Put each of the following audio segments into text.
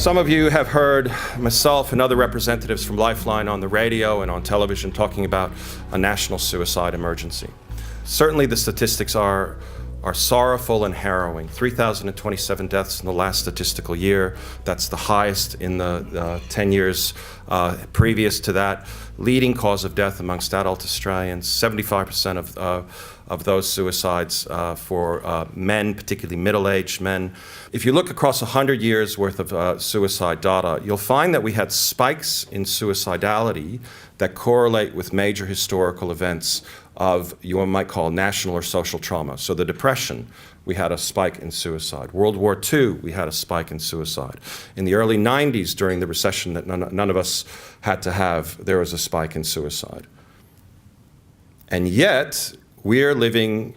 Some of you have heard myself and other representatives from Lifeline on the radio and on television talking about a national suicide emergency. Certainly the statistics are sorrowful and harrowing. 3,027 deaths in the last statistical year. That's the highest in the 10 years previous to that. Leading cause of death amongst adult Australians. 75% of those suicides for men, particularly middle-aged men. If you look across 100 years worth of suicide data, you'll find that we had spikes in suicidality that correlate with major historical events of you might call national or social trauma. So the Depression, we had a spike in suicide. World War II, we had a spike in suicide. In the early 90s, during the recession that none of us had to have, there was a spike in suicide. And yet, we're living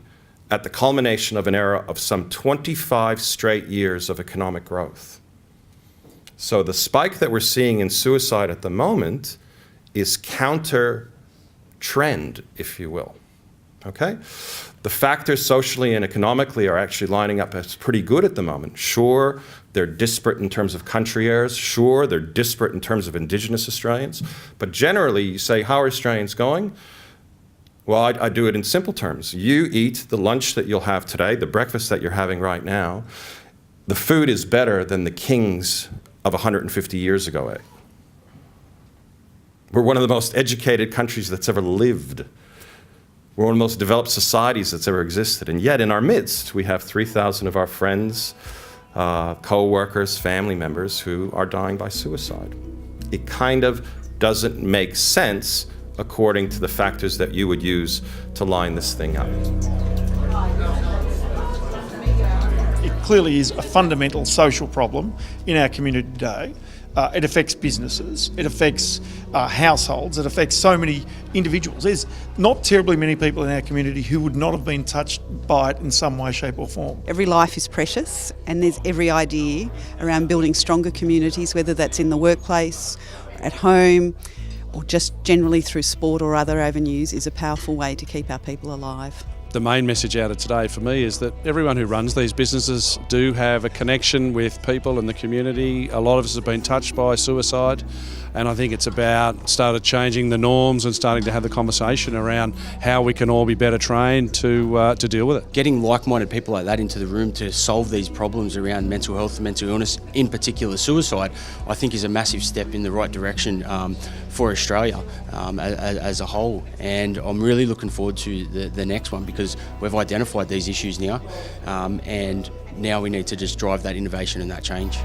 at the culmination of an era of some 25 straight years of economic growth. So the spike that we're seeing in suicide at the moment is counter trend, if you will, okay? The factors socially and economically are actually lining up as pretty good at the moment. Sure, they're disparate in terms of country errors. Sure, they're disparate in terms of Indigenous Australians. But generally, you say, how are Australians going? Well, I do it in simple terms. You eat the lunch that you'll have today, the breakfast that you're having right now. The food is better than the kings of 150 years ago, eh? We're one of the most educated countries that's ever lived. We're one of the most developed societies that's ever existed. And yet in our midst, we have 3,000 of our friends, co-workers, family members who are dying by suicide. It kind of doesn't make sense according to the factors that you would use to line this thing up. It clearly is a fundamental social problem in our community today. It affects businesses, it affects households, it affects so many individuals. There's not terribly many people in our community who would not have been touched by it in some way, shape or form. Every life is precious, and there's every idea around building stronger communities, whether that's in the workplace, at home, or just generally through sport or other avenues, is a powerful way to keep our people alive. The main message out of today for me is that everyone who runs these businesses do have a connection with people in the community. A lot of us have been touched by suicide, and I think it's about started changing the norms and starting to have the conversation around how we can all be better trained to deal with it. Getting like-minded people like that into the room to solve these problems around mental health and mental illness, in particular suicide, I think is a massive step in the right direction for Australia as a whole. And I'm really looking forward to the next one, because we've identified these issues now, and now we need to just drive that innovation and that change.